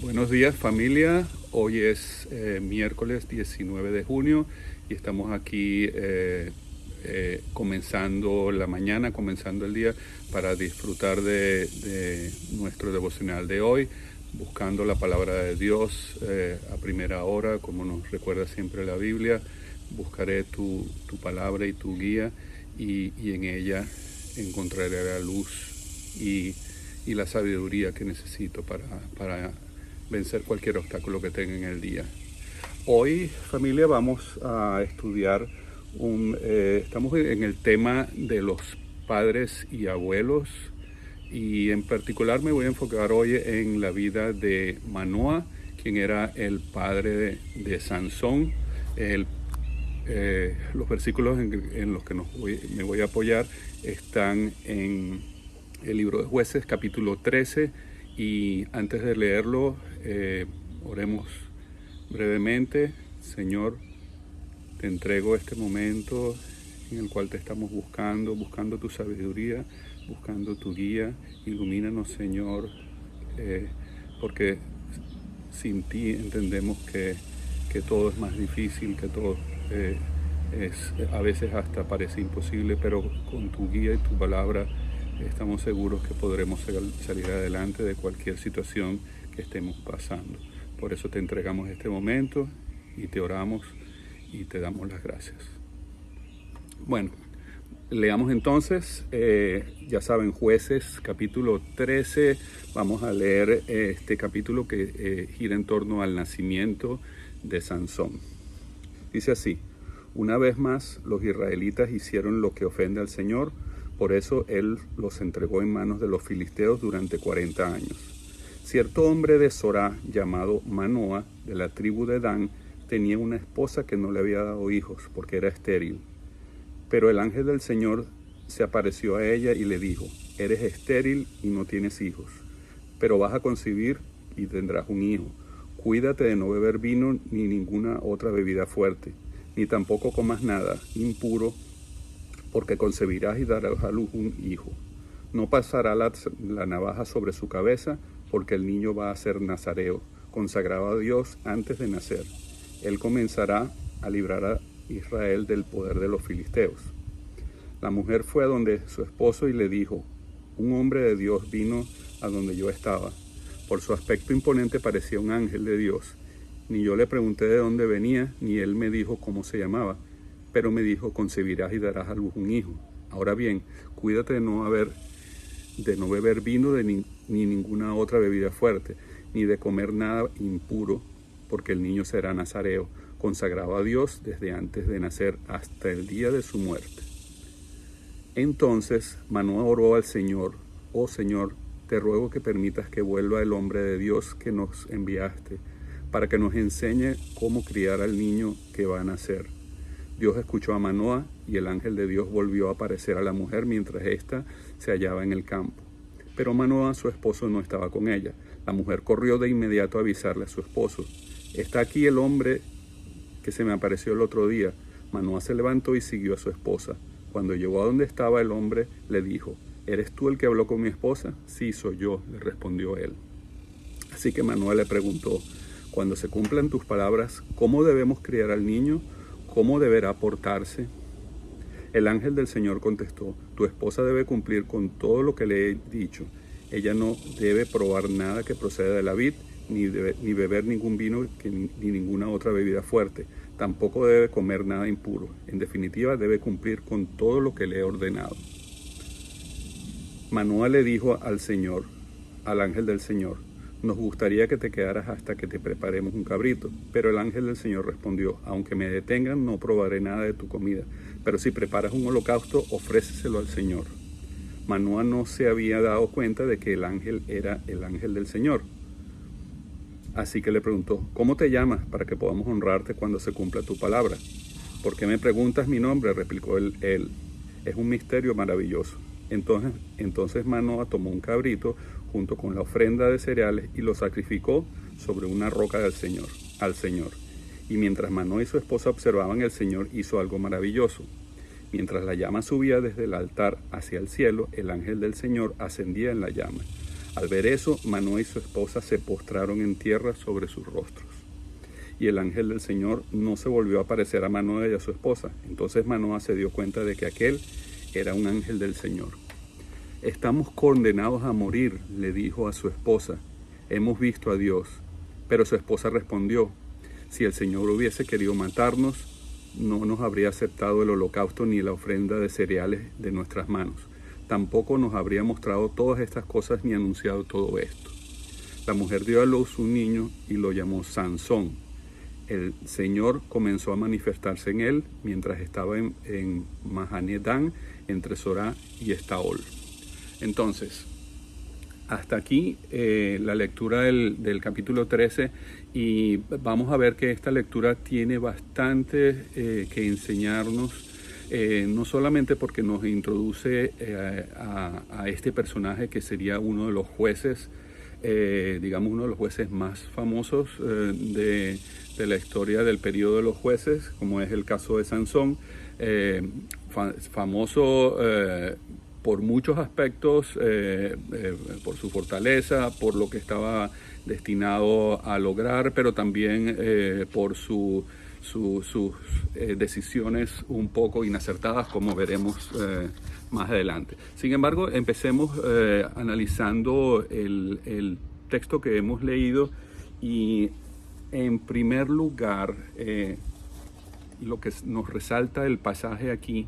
Buenos días familia, hoy es miércoles 19 de junio y estamos aquí comenzando la mañana, comenzando el día para disfrutar de nuestro devocional de hoy, buscando la palabra de Dios a primera hora, como nos recuerda siempre la Biblia. Buscaré tu palabra y tu guía y en ella encontraré la luz y la sabiduría que necesito para vencer cualquier obstáculo que tenga en el día. Hoy, familia, vamos a estudiar, estamos en el tema de los padres y abuelos, y en particular me voy a enfocar hoy en la vida de Manoa, quien era el padre de Sansón. Los versículos en los que me voy a apoyar están en el libro de Jueces, capítulo 13, y antes de leerlo, oremos brevemente. Señor, te entrego este momento en el cual te estamos buscando tu sabiduría, buscando tu guía. Ilumínanos, Señor, porque sin ti entendemos que todo es más difícil, que todo a veces hasta parece imposible, pero con tu guía y tu palabra estamos seguros que podremos salir adelante de cualquier situación que estemos pasando. Por eso te entregamos este momento y te oramos y te damos las gracias. Bueno, leamos entonces, ya saben, Jueces capítulo 13. Vamos a leer este capítulo que gira en torno al nacimiento de Sansón. Dice así: una vez más los israelitas hicieron lo que ofende al Señor, por eso él los entregó en manos de los filisteos durante 40 años. Cierto hombre de Zorá, llamado Manoa, de la tribu de Dan, tenía una esposa que no le había dado hijos, porque era estéril. Pero el ángel del Señor se apareció a ella y le dijo: eres estéril y no tienes hijos, pero vas a concebir y tendrás un hijo. Cuídate de no beber vino ni ninguna otra bebida fuerte, ni tampoco comas nada impuro, porque concebirás y darás a luz un hijo. No pasará la navaja sobre su cabeza, porque el niño va a ser nazareo, consagrado a Dios antes de nacer. Él comenzará a librar a Israel del poder de los filisteos. La mujer fue a donde su esposo y le dijo: un hombre de Dios vino a donde yo estaba. Por su aspecto imponente parecía un ángel de Dios. Ni yo le pregunté de dónde venía, ni él me dijo cómo se llamaba, pero me dijo: concebirás y darás a luz un hijo. Ahora bien, cuídate de no beber vino ni ninguna otra bebida fuerte, ni de comer nada impuro, porque el niño será nazareo, consagrado a Dios desde antes de nacer hasta el día de su muerte. Entonces Manoa oró al Señor: oh Señor, te ruego que permitas que vuelva el hombre de Dios que nos enviaste, para que nos enseñe cómo criar al niño que va a nacer. Dios escuchó a Manoa, y el ángel de Dios volvió a aparecer a la mujer mientras ésta se hallaba en el campo. Pero Manoa, su esposo, no estaba con ella. La mujer corrió de inmediato a avisarle a su esposo: está aquí el hombre que se me apareció el otro día. Manoa se levantó y siguió a su esposa. Cuando llegó a donde estaba el hombre, le dijo: ¿eres tú el que habló con mi esposa? Sí, soy yo, le respondió él. Así que Manoa le preguntó: cuando se cumplan tus palabras, ¿cómo debemos criar al niño? ¿Cómo deberá portarse? El ángel del Señor contestó: tu esposa debe cumplir con todo lo que le he dicho. Ella no debe probar nada que proceda de la vid, ni beber ningún vino ni ninguna otra bebida fuerte. Tampoco debe comer nada impuro. En definitiva, debe cumplir con todo lo que le he ordenado. Manoa le dijo al ángel del Señor: nos gustaría que te quedaras hasta que te preparemos un cabrito. Pero el ángel del Señor respondió: aunque me detengan, no probaré nada de tu comida. Pero si preparas un holocausto, ofréceselo al Señor. Manoa no se había dado cuenta de que el ángel era el ángel del Señor. Así que le preguntó: ¿cómo te llamas para que podamos honrarte cuando se cumpla tu palabra? ¿Por qué me preguntas mi nombre?, replicó él. Es un misterio maravilloso. Entonces Manoa tomó un cabrito junto con la ofrenda de cereales y lo sacrificó sobre una roca al Señor. Y mientras Manoa y su esposa observaban, el Señor hizo algo maravilloso. Mientras la llama subía desde el altar hacia el cielo, el ángel del Señor ascendía en la llama. Al ver eso, Manoah y su esposa se postraron en tierra sobre sus rostros. Y el ángel del Señor no se volvió a aparecer a Manoah y a su esposa. Entonces Manoah se dio cuenta de que aquel era un ángel del Señor. Estamos condenados a morir, le dijo a su esposa. Hemos visto a Dios. Pero su esposa respondió, si el Señor hubiese querido matarnos, no nos habría aceptado el holocausto ni la ofrenda de cereales de nuestras manos. Tampoco nos habría mostrado todas estas cosas ni anunciado todo esto. La mujer dio a luz un niño y lo llamó Sansón. El Señor comenzó a manifestarse en él mientras estaba en Mahanedán, entre Sorá y Estaol. Entonces, hasta aquí la lectura del capítulo 13, y vamos a ver que esta lectura tiene bastante que enseñarnos, no solamente porque nos introduce a este personaje que sería uno de los jueces, digamos uno de los jueces más famosos de la historia del periodo de los jueces, como es el caso de Sansón, famoso por muchos aspectos, por su fortaleza, por lo que estaba destinado a lograr, pero también por sus decisiones un poco inacertadas, como veremos más adelante. Sin embargo, empecemos analizando el texto que hemos leído, y en primer lugar, lo que nos resalta el pasaje aquí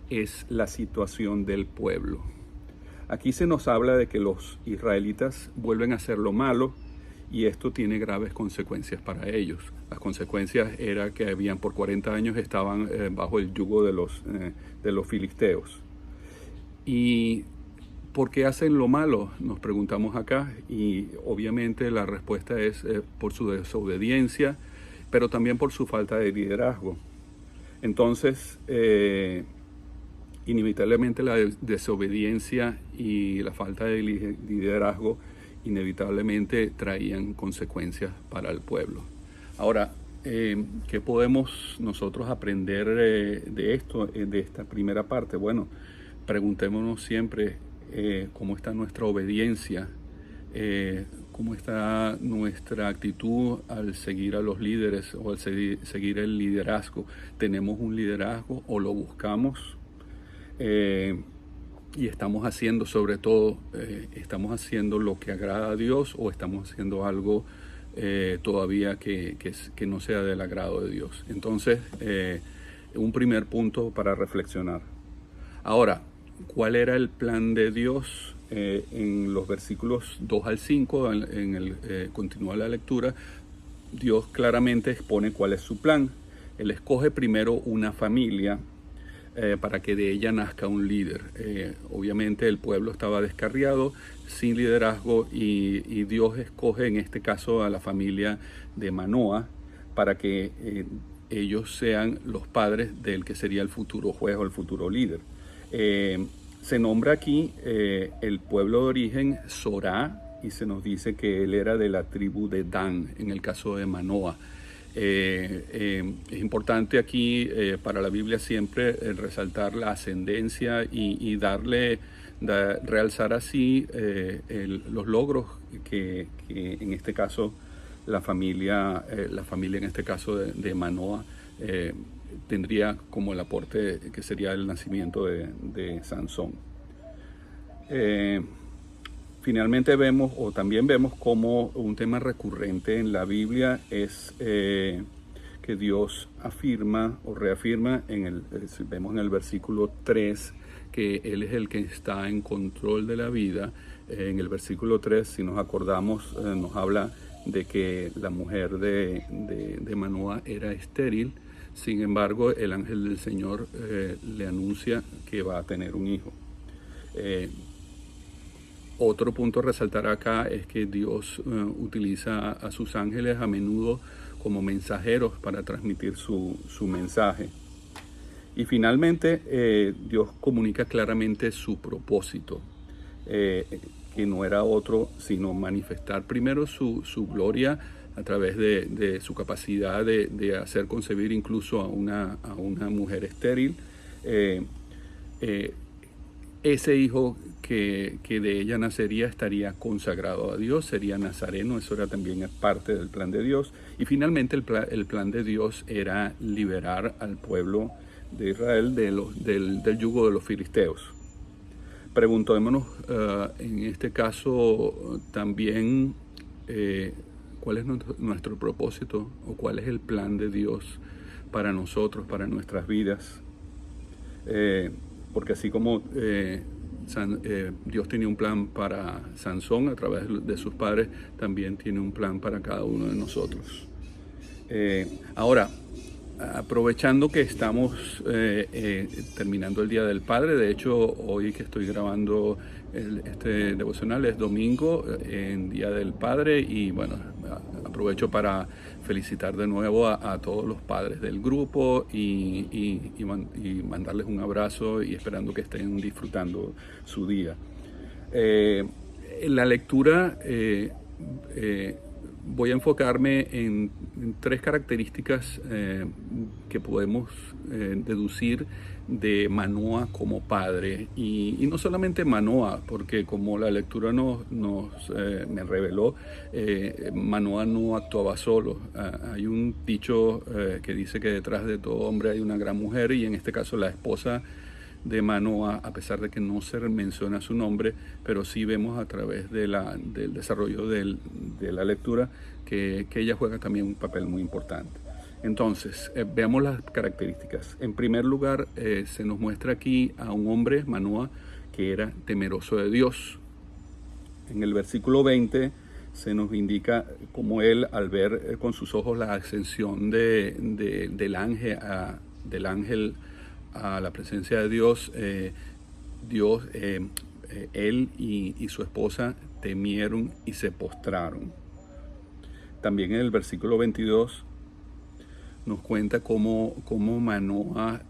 es la situación del pueblo. Aquí se nos habla de que los israelitas vuelven a hacer lo malo, y esto tiene graves consecuencias para ellos. Las consecuencias era que por 40 años estaban bajo el yugo de los filisteos. ¿Y por qué hacen lo malo? Nos preguntamos acá, y obviamente la respuesta es por su desobediencia, pero también por su falta de liderazgo. Entonces, inevitablemente la desobediencia y la falta de liderazgo inevitablemente traían consecuencias para el pueblo. Ahora, ¿qué podemos nosotros aprender de esto, de esta primera parte? Bueno, preguntémonos siempre cómo está nuestra obediencia, cómo está nuestra actitud al seguir a los líderes o al seguir el liderazgo. ¿Tenemos un liderazgo o lo buscamos? Y estamos haciendo, sobre todo, estamos haciendo lo que agrada a Dios, o estamos haciendo algo todavía que no sea del agrado de Dios. Entonces, un primer punto para reflexionar. Ahora, ¿cuál era el plan de Dios? En los versículos 2 al 5, continúa la lectura, Dios claramente expone cuál es su plan. Él escoge primero una familia para que de ella nazca un líder. Obviamente el pueblo estaba descarriado, sin liderazgo, y Dios escoge en este caso a la familia de Manoah para que ellos sean los padres del que sería el futuro juez o el futuro líder. Se nombra aquí el pueblo de origen Sorá, y se nos dice que él era de la tribu de Dan, en el caso de Manoah. Es importante aquí para la Biblia siempre resaltar la ascendencia y realzar así los logros que en este caso la familia en este caso de Manoah tendría como el aporte que sería el nacimiento de Sansón. Finalmente también vemos como un tema recurrente en la Biblia es que Dios afirma o reafirma, vemos en el versículo 3, que Él es el que está en control de la vida. En el versículo 3, si nos acordamos, nos habla de que la mujer de Manoah era estéril. Sin embargo, el ángel del Señor le anuncia que va a tener un hijo. Otro punto a resaltar acá es que Dios utiliza a sus ángeles a menudo como mensajeros para transmitir su mensaje. Y finalmente, Dios comunica claramente su propósito, que no era otro sino manifestar primero su gloria a través de su capacidad de hacer concebir incluso a una mujer estéril, ese hijo que de ella nacería estaría consagrado a Dios, sería nazareno, eso era también parte del plan de Dios. Y finalmente el plan de Dios era liberar al pueblo de Israel del yugo de los filisteos. Preguntémonos en este caso también cuál es nuestro propósito o cuál es el plan de Dios para nosotros, para nuestras vidas. Porque así como Dios tenía un plan para Sansón a través de sus padres, también tiene un plan para cada uno de nosotros. Ahora, aprovechando que estamos terminando el Día del Padre, de hecho hoy que estoy grabando este devocional es domingo, en Día del Padre, y bueno, aprovecho para felicitar de nuevo a todos los padres del grupo y mandarles un abrazo y esperando que estén disfrutando su día. La lectura voy a enfocarme en tres características que podemos deducir de Manoah como padre. Y no solamente Manoah, porque como la lectura me reveló, Manoah no actuaba solo. Hay un dicho que dice que detrás de todo hombre hay una gran mujer, y en este caso la esposa de Manoah, a pesar de que no se menciona su nombre, pero sí vemos a través del desarrollo de la lectura que ella juega también un papel muy importante. Entonces, veamos las características. En primer lugar, se nos muestra aquí a un hombre, Manoah, que era temeroso de Dios. En el versículo 20 se nos indica cómo él, al ver con sus ojos la ascensión del ángel a la presencia de Dios, él y su esposa temieron y se postraron. También en el versículo 22 nos cuenta cómo Manoah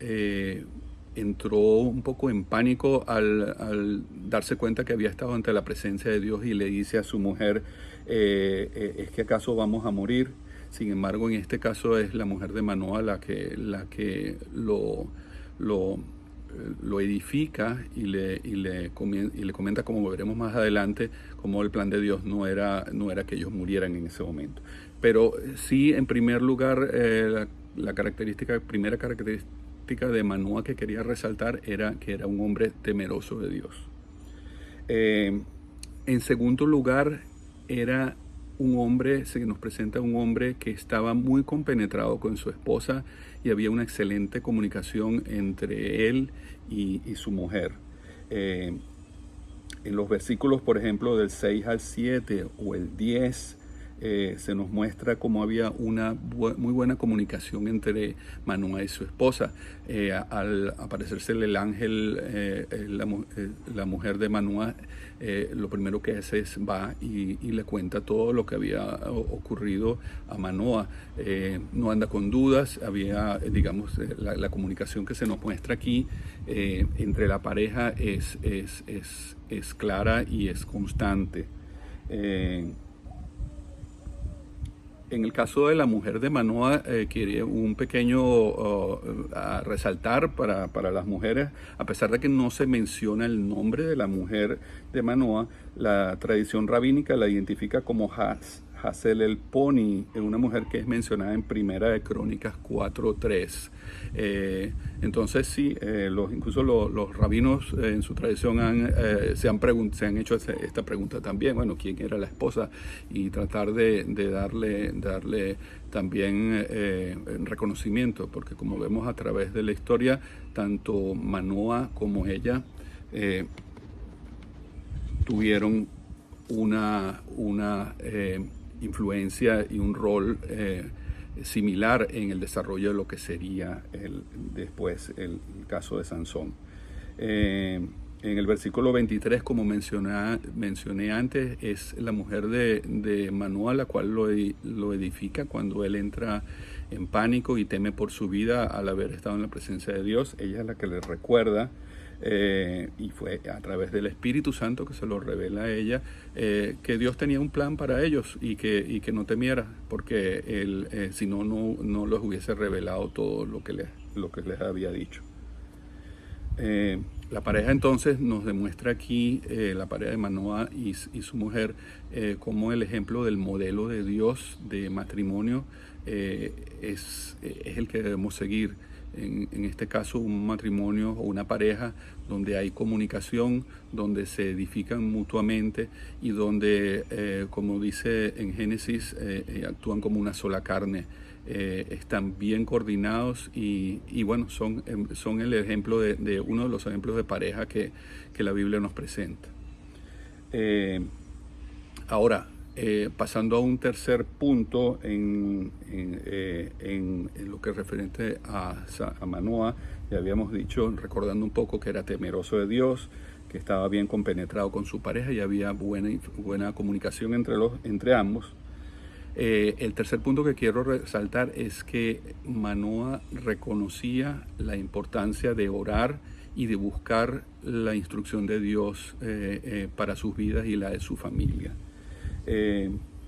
entró un poco en pánico al darse cuenta que había estado ante la presencia de Dios, y le dice a su mujer, ¿es que acaso vamos a morir? Sin embargo, en este caso es la mujer de Manoah la que lo edifica y le comenta, como veremos más adelante, cómo el plan de Dios no era que ellos murieran en ese momento. Pero sí, en primer lugar, la primera característica de Manoah que quería resaltar era que era un hombre temeroso de Dios. En segundo lugar, se nos presenta un hombre que estaba muy compenetrado con su esposa, y había una excelente comunicación entre él y su mujer. En los versículos, por ejemplo, del 6 al 7 o el 10, se nos muestra cómo había una muy buena comunicación entre Manoah y su esposa. Al aparecérsele el ángel, la mujer de Manoah, lo primero que hace es va y le cuenta todo lo que había ocurrido a Manoah. No anda con dudas, había, digamos, la comunicación que se nos muestra aquí entre la pareja es clara y es constante. En el caso de la mujer de Manoah, quería un pequeño a resaltar para las mujeres, a pesar de que no se menciona el nombre de la mujer de Manoah, la tradición rabínica la identifica como Hazel el Poni, una mujer que es mencionada en Primera de Crónicas 4:3. Entonces sí, incluso los rabinos en su tradición se han hecho esta pregunta también. Bueno, ¿quién era la esposa? Y tratar de darle también reconocimiento, porque como vemos a través de la historia, tanto Manoah como ella tuvieron una influencia y un rol similar en el desarrollo de lo que sería después el caso de Sansón. En el versículo 23, como mencioné antes, es la mujer de Manoah la cual lo edifica cuando él entra en pánico y teme por su vida al haber estado en la presencia de Dios. Ella es la que le recuerda, y fue a través del Espíritu Santo que se lo revela a ella, que Dios tenía un plan para ellos y que no temiera, porque él, si no les hubiese revelado todo lo que les había dicho. La pareja entonces nos demuestra aquí, la pareja de Manoah y su mujer, como el ejemplo del modelo de Dios de matrimonio es el que debemos seguir. En este caso, un matrimonio o una pareja donde hay comunicación, donde se edifican mutuamente y donde, como dice en Génesis, actúan como una sola carne. Están bien coordinados y bueno, son el ejemplo de uno de los ejemplos de pareja que la Biblia nos presenta. Ahora, pasando a un tercer punto en lo que es referente a Manoah, ya habíamos dicho, recordando un poco que era temeroso de Dios, que estaba bien compenetrado con su pareja y había buena comunicación entre ambos. El tercer punto que quiero resaltar es que Manoah reconocía la importancia de orar y de buscar la instrucción de Dios para sus vidas y la de su familia.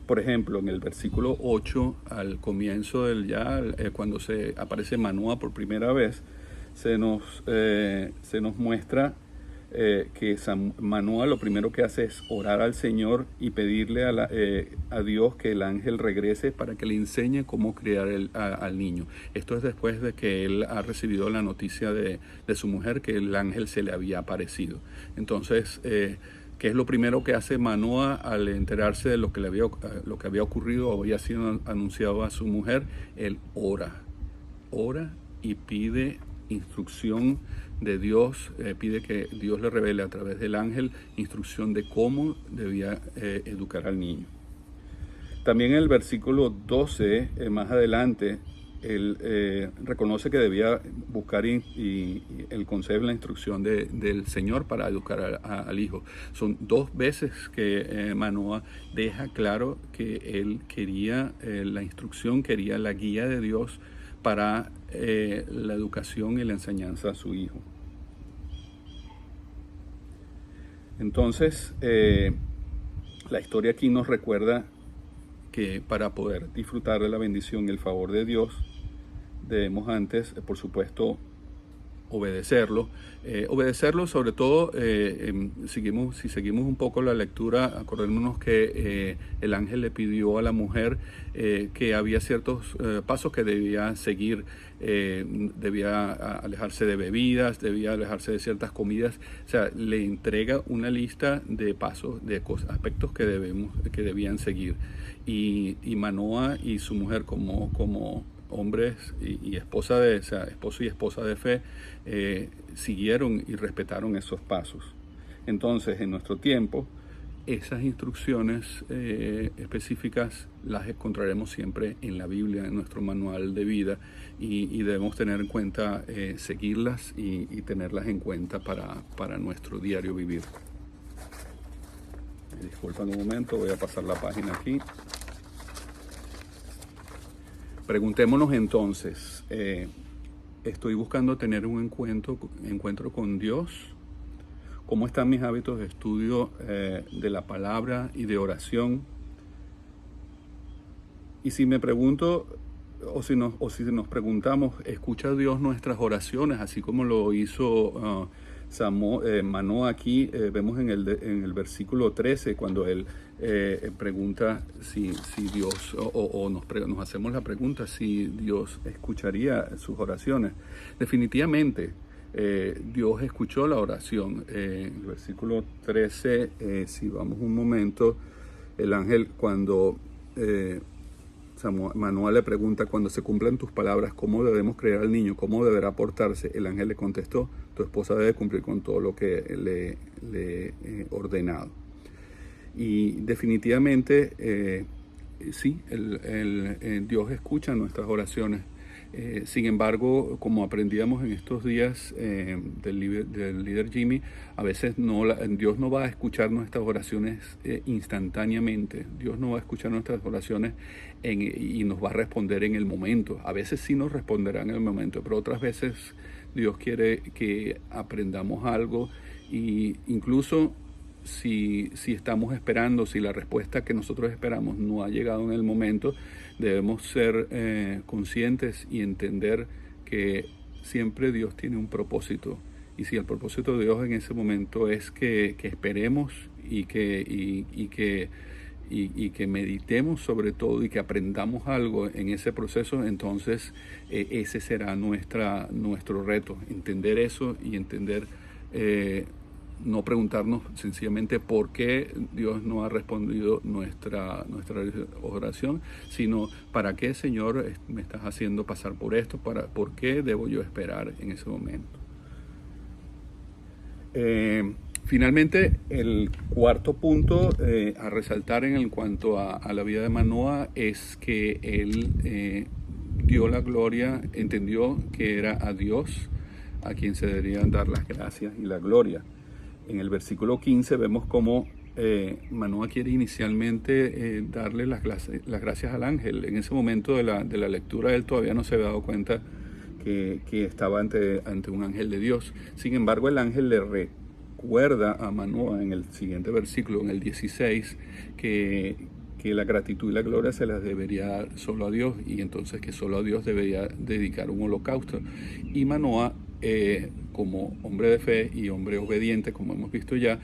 Por ejemplo, en el versículo 8, al comienzo cuando se aparece Manoah por primera vez, se nos muestra que Manoah lo primero que hace es orar al Señor y pedirle a Dios que el ángel regrese para que le enseñe cómo criar al niño. Esto es después de que él ha recibido la noticia de su mujer que el ángel se le había aparecido. Entonces, ¿qué es lo primero que hace Manoah al enterarse de lo que había ocurrido o había sido anunciado a su mujer? Él ora y pide instrucción de Dios, pide que Dios le revele a través del ángel instrucción de cómo debía educar al niño. También en el versículo 12, más adelante, él reconoce que debía buscar y el consejo y la instrucción del Señor para educar al hijo. Son 2 veces que Manoah deja claro que él quería la instrucción, quería la guía de Dios para la educación y la enseñanza a su hijo. Entonces, la historia aquí nos recuerda que para poder disfrutar de la bendición y el favor de Dios, debemos antes, por supuesto, obedecerlo. Obedecerlo sobre todo, si seguimos un poco la lectura, acordémonos que el ángel le pidió a la mujer que había ciertos pasos que debía seguir. Debía alejarse de bebidas, debía alejarse de ciertas comidas. O sea, le entrega una lista de pasos, de aspectos que debían seguir. Y Manoah y su mujer como hombres y esposo y esposa de fe, siguieron y respetaron esos pasos. Entonces, en nuestro tiempo, esas instrucciones específicas las encontraremos siempre en la Biblia, en nuestro manual de vida, y debemos tener en cuenta seguirlas y tenerlas en cuenta para nuestro diario vivir. Disculpen un momento, voy a pasar la página aquí. Preguntémonos entonces, ¿estoy buscando tener un encuentro con Dios? ¿Cómo están mis hábitos de estudio de la palabra y de oración? Y si me pregunto, o si nos preguntamos, ¿escucha Dios nuestras oraciones? Así como lo hizo Manoah aquí, vemos en el versículo 13, cuando él pregunta si Dios, nos hacemos la pregunta si Dios escucharía sus oraciones. Definitivamente, Dios escuchó la oración. El versículo 13, si vamos un momento, el ángel cuando Manoah le pregunta, cuando se cumplan tus palabras, ¿cómo debemos criar al niño? ¿Cómo deberá portarse? El ángel le contestó, tu esposa debe cumplir con todo lo que le he ordenado. Y definitivamente, sí, Dios escucha nuestras oraciones. Sin embargo, como aprendíamos en estos días del líder Jimmy, a veces Dios no va a escuchar nuestras oraciones instantáneamente. Dios no va a escuchar nuestras oraciones y nos va a responder en el momento. A veces sí nos responderá en el momento, pero otras veces Dios quiere que aprendamos algo, y incluso si estamos esperando, si la respuesta que nosotros esperamos no ha llegado en el momento, debemos ser conscientes y entender que siempre Dios tiene un propósito Y si el propósito de Dios en ese momento es que esperemos y que meditemos sobre todo y que aprendamos algo en ese proceso, entonces ese será nuestro reto, entender eso y entender, no preguntarnos sencillamente por qué Dios no ha respondido nuestra oración, sino para qué, Señor, me estás haciendo pasar por esto, por qué debo yo esperar en ese momento. Finalmente, el cuarto punto a resaltar en cuanto a la vida de Manoah es que él dio la gloria, entendió que era a Dios a quien se deberían dar las gracias y la gloria. En el versículo 15 vemos cómo Manoah quiere inicialmente darle las gracias al ángel. En ese momento de la lectura él todavía no se había dado cuenta que estaba ante un ángel de Dios. Sin embargo, el ángel le recuerda a Manoah en el siguiente versículo, en el 16, que la gratitud y la gloria se las debería dar solo a Dios, y entonces que solo a Dios debería dedicar un holocausto. Y Manoah, como hombre de fe y hombre obediente, como hemos visto ya,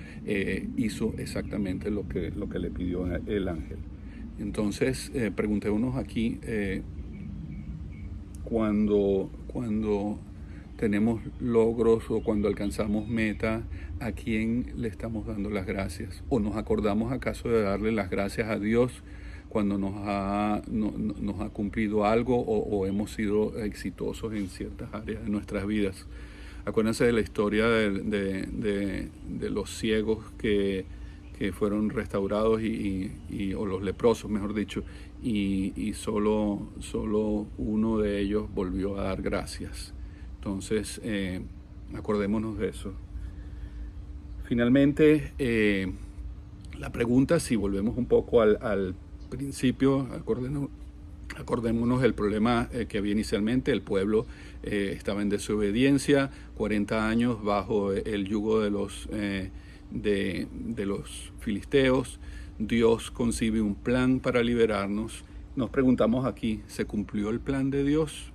hizo exactamente lo que le pidió el ángel. Entonces, preguntémonos aquí, cuando tenemos logros o cuando alcanzamos meta, ¿a quién le estamos dando las gracias? ¿O nos acordamos acaso de darle las gracias a Dios cuando nos ha cumplido algo o hemos sido exitosos en ciertas áreas de nuestras vidas? Acuérdense de la historia de los ciegos que fueron restaurados o los leprosos, mejor dicho, y solo uno de ellos volvió a dar gracias. Entonces, acordémonos de eso. Finalmente, la pregunta, si volvemos un poco al principio, acordémonos del problema que había inicialmente. El pueblo estaba en desobediencia, 40 años bajo el yugo de los filisteos. Dios concibe un plan para liberarnos. Nos preguntamos aquí, ¿se cumplió el plan de Dios?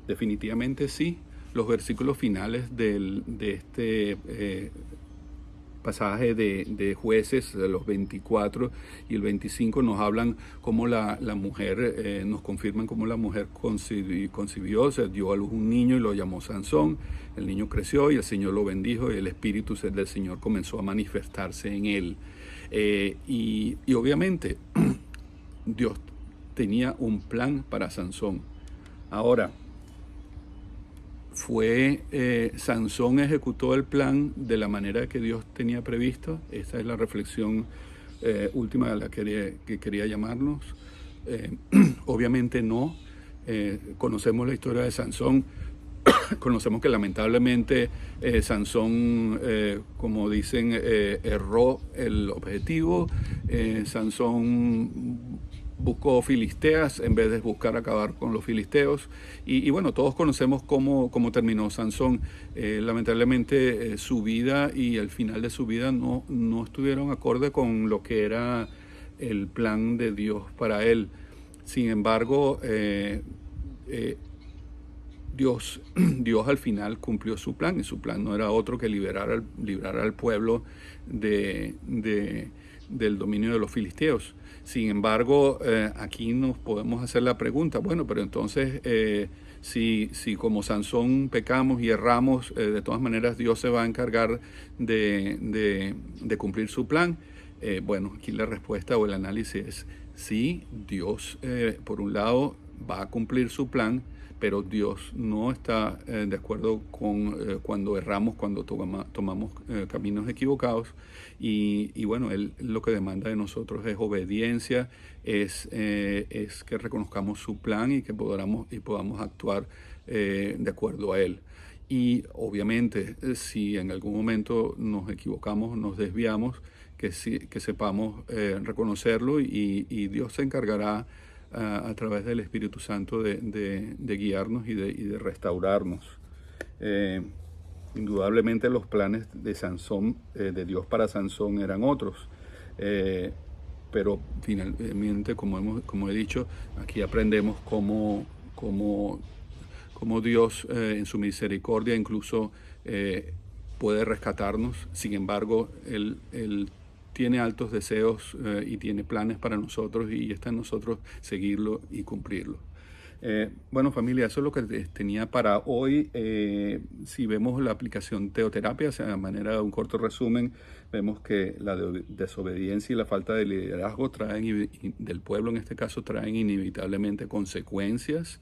Definitivamente sí. Los versículos finales de este pasaje de Jueces, los 24 y el 25, nos hablan cómo la mujer, nos confirman cómo la mujer concibió, se dio a luz un niño y lo llamó Sansón. El niño creció y el Señor lo bendijo y el Espíritu del Señor comenzó a manifestarse en él. Y obviamente Dios tenía un plan para Sansón. Ahora, Sansón ejecutó el plan de la manera que Dios tenía previsto. Esa es la reflexión última a la que quería llamarnos. Obviamente no. Conocemos la historia de Sansón. Conocemos que lamentablemente Sansón, como dicen, erró el objetivo. Sansón buscó filisteas en vez de buscar acabar con los filisteos. Y bueno, todos conocemos cómo terminó Sansón. Lamentablemente su vida y el final de su vida no estuvieron acorde con lo que era el plan de Dios para él. Sin embargo, Dios al final cumplió su plan, y su plan no era otro que librar al pueblo del dominio de los filisteos. Sin embargo, aquí nos podemos hacer la pregunta, bueno, pero entonces si como Sansón pecamos y erramos, de todas maneras Dios se va a encargar de cumplir su plan. Bueno, aquí la respuesta o el análisis es sí, Dios por un lado va a cumplir su plan, pero Dios no está de acuerdo con cuando erramos, cuando tomamos caminos equivocados. Y bueno, Él lo que demanda de nosotros es obediencia, es que reconozcamos su plan y que podamos actuar de acuerdo a Él. Y obviamente, si en algún momento nos equivocamos, nos desviamos, que sepamos reconocerlo, y Dios se encargará a través del Espíritu Santo de guiarnos y de restaurarnos. Indudablemente los planes de Sansón, de Dios para Sansón, eran otros, pero finalmente, como he dicho, aquí aprendemos cómo Dios en su misericordia incluso puede rescatarnos. Sin embargo, Él tiene altos deseos y tiene planes para nosotros, y está en nosotros seguirlo y cumplirlo. Bueno, familia, eso es lo que tenía para hoy. Si vemos la aplicación teoterapia, o sea, de manera de un corto resumen, vemos que la desobediencia y la falta de liderazgo del pueblo en este caso, traen inevitablemente consecuencias,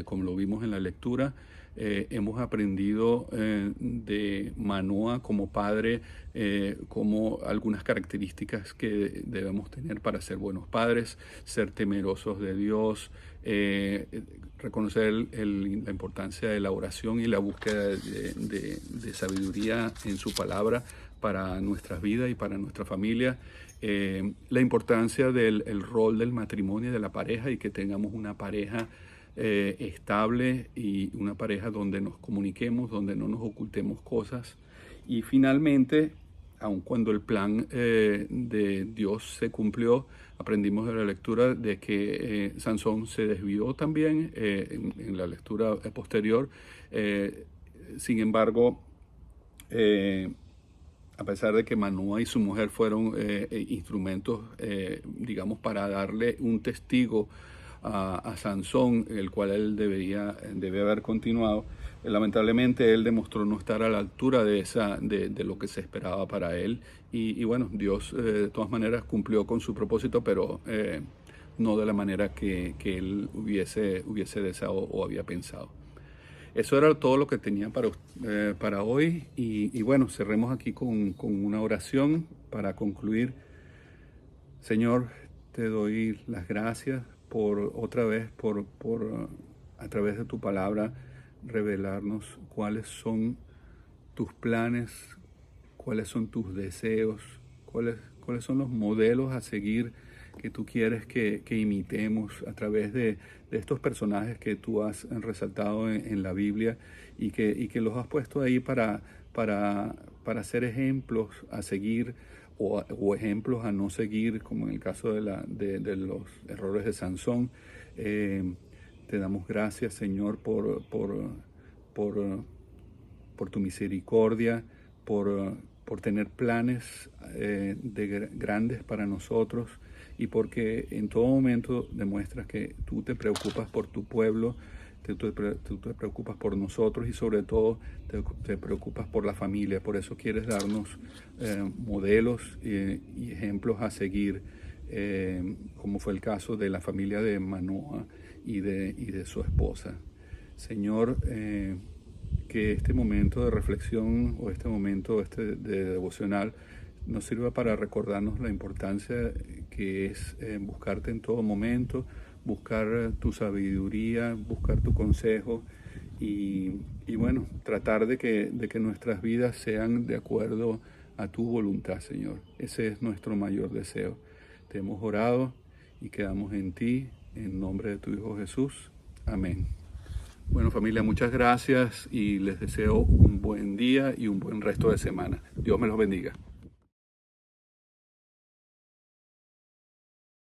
como lo vimos en la lectura. Hemos aprendido de Manoah como padre, como algunas características que debemos tener para ser buenos padres: ser temerosos de Dios, reconocer la importancia de la oración y la búsqueda de sabiduría en su palabra para nuestras vidas y para nuestra familia, la importancia del rol del matrimonio y de la pareja, y que tengamos una pareja estable y una pareja donde nos comuniquemos, donde no nos ocultemos cosas. Y finalmente, aun cuando el plan de Dios se cumplió, aprendimos de la lectura de que Sansón se desvió también en la lectura posterior. Sin embargo, a pesar de que Manoah y su mujer fueron instrumentos, digamos, para darle un testigo a Sansón, el cual él debe haber continuado, lamentablemente él demostró no estar a la altura de lo que se esperaba para él. Y bueno, Dios de todas maneras cumplió con su propósito, pero no de la manera que él hubiese deseado o había pensado. Eso era todo lo que tenía para hoy. Y bueno, cerremos aquí con una oración para concluir. Señor, te doy las gracias otra vez por a través de tu palabra revelarnos cuáles son tus planes, cuáles son tus deseos, cuáles son los modelos a seguir que tú quieres que imitemos a través de estos personajes que tú has resaltado en la Biblia, y que los has puesto ahí para ser ejemplos a seguir o ejemplos a no seguir, como en el caso de los errores de Sansón. Te damos gracias, Señor, por tu misericordia, por tener planes grandes para nosotros, y porque en todo momento demuestras que tú te preocupas por tu pueblo, tú te preocupas por nosotros, y sobre todo te preocupas por la familia. Por eso quieres darnos modelos y ejemplos a seguir, como fue el caso de la familia de Manoah y de su esposa. Señor, que este momento de reflexión o este momento de devocional nos sirva para recordarnos la importancia que es buscarte en todo momento, buscar tu sabiduría, buscar tu consejo, y bueno, tratar de que nuestras vidas sean de acuerdo a tu voluntad, Señor. Ese es nuestro mayor deseo. Te hemos orado y quedamos en ti, en nombre de tu Hijo Jesús. Amén. Bueno, familia, muchas gracias y les deseo un buen día y un buen resto de semana. Dios me los bendiga.